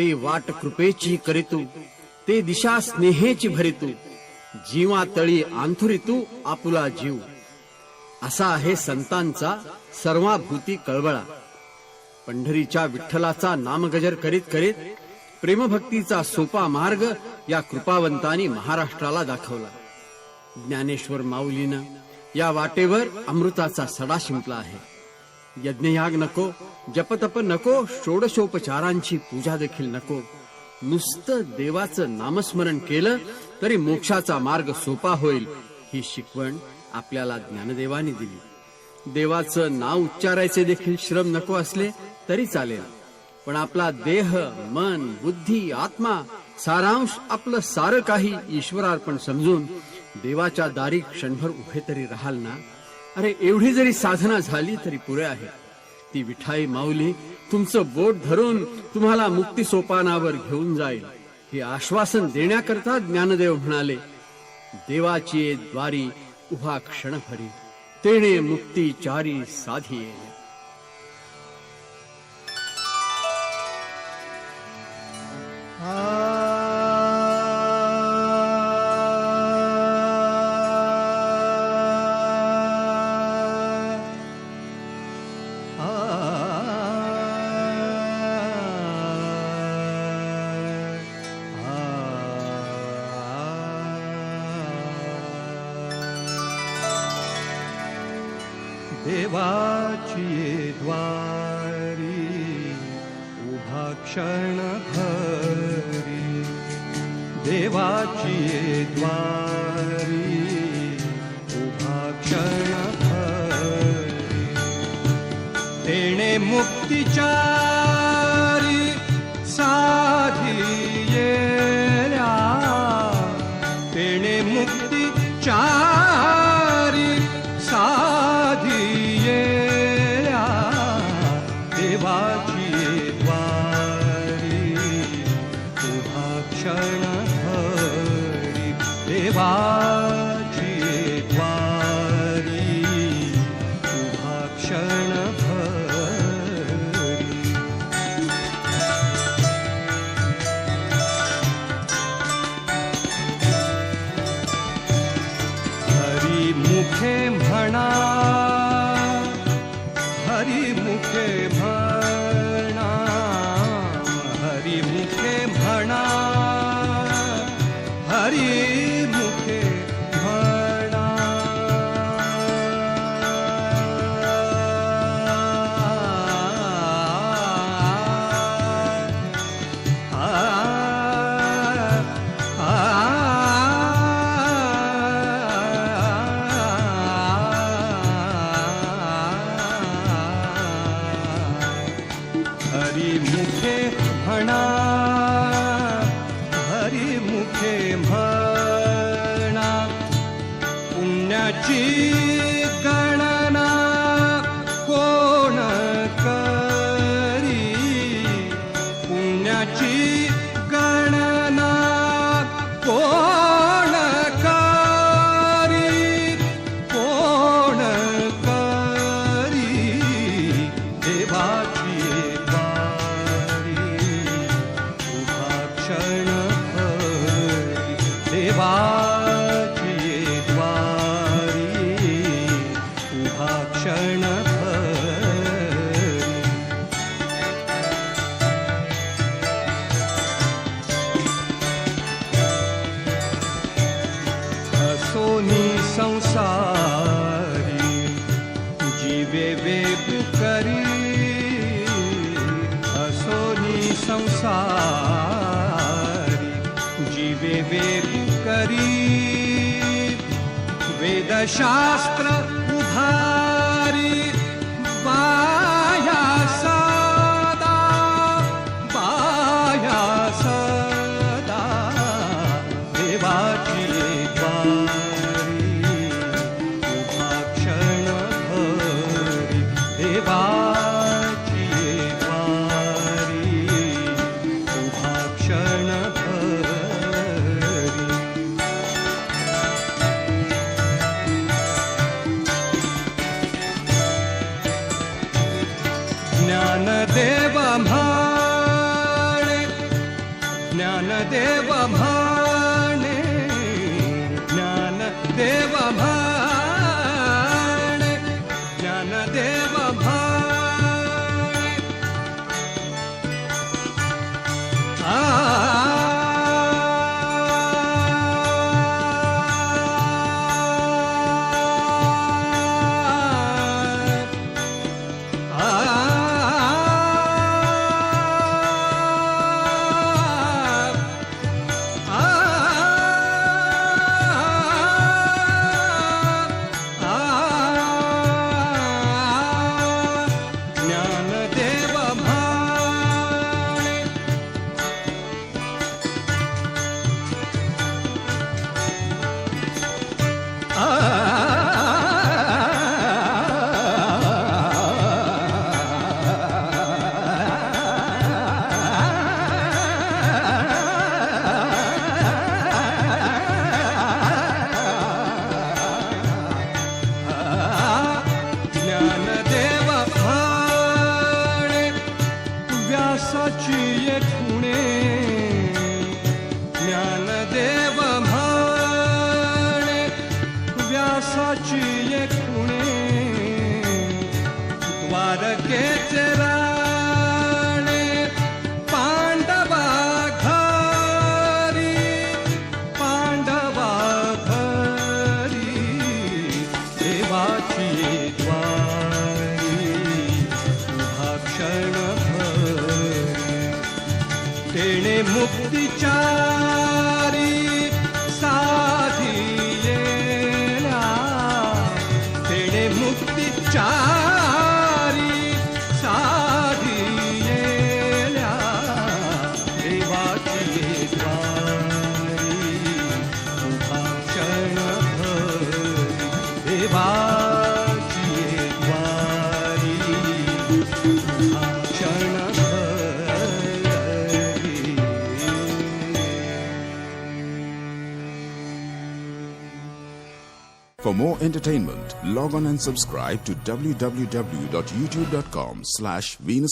ते वाट कृपेची करीतू, ते दिशा स्नेहेची भरितू, जीवा तळी आंथुरितू आपुला जीव. असा आहे संतांचा सर्वाभूती कळवळा. पंढरीच्या विठ्ठलाचा नामगजर करीत करीत प्रेमभक्तीचा सोपा मार्ग या कृपावंतांनी महाराष्ट्राला दाखवला. ज्ञानेश्वर माऊलीनं या वाटेवर अमृताचा सडा शिंपला आहे. यज्ञयाग नको, जपतप नको, षोडशोपचारांची पूजा देखील नको. नुसतं देवाचं नामस्मरण केलं तरी मोक्षाचा मार्ग सोपा होईल, ही शिकवण आपल्याला ज्ञानदेवानी दिली. देवाचं नाव उच्चारायचे देखील श्रम नको असले तरी चालेल, पण आपला देह, मन, बुद्धी, आत्मा सारांश आपलं सारं काही ईश्वरार्पण समजून देवाच्या दारी क्षणभर उभे तरी राहाल ना. अरे एवढी जरी साधना झाली तरी पुरे आहे. ती विठाई माऊली तुमचं बोट धरून तुम्हाला मुक्ती सोपानावर घेऊन जाईल, हे आश्वासन देण्याकरता ज्ञानदेव म्हणाले, देवाची द्वारी उभा क्षणभरी, तेणे मुक्ती चारी साधिये. देवाची द्वारी उभा क्षणभरी, देवाची द्वारी उभा क्षणभरी, तेणे मुक्तीचारी साधियेल्या, तेणे मुक्तीचारी साधियेल्या, देवाची द्वारी उभा क्षणभरी, देवाची द्वारी उभा क्षणभरी. हरी मुखे म्हणा, हरी मुखे म्हणा, हरी मुखे म्हणा, हरी मुखे म्हणा. हरी मुखे म्हणा, हरी मुखे म्हणा, पुण्याची गणना कोण करी, पुण्याची गणना कोण करी, कोण करी, देवाची देवाची द्वारी उभा क्षणभरी. असोनी संसारी जीवे वेद करी, असोनी संसारी जीवे वेद करी, वेदशास्त्र उभारी बाया सदा, बाया सदा, देवाची द्वारी उभा क्षणभरी, देवाची द्वारी उभा क्षणभरी. ज्ञानदेव म्हणे व्यासाची एक खुणे ज्ञानदेव म्हणे व्यासाची एक खुणे द्वारकेचे राणे पांडवा घरी पांडवा घरी देवाची द्वारी उभा क्षणभरी तेणे मुक्तिचारी साधिलेला तेणे मुक्तिचारी साधिलेल्या देवाची द्वारी उभा क्षणभरी देवाची द्वारी उभा क्षणभरी. For more entertainment, log on and subscribe to www.youtube.com/Venus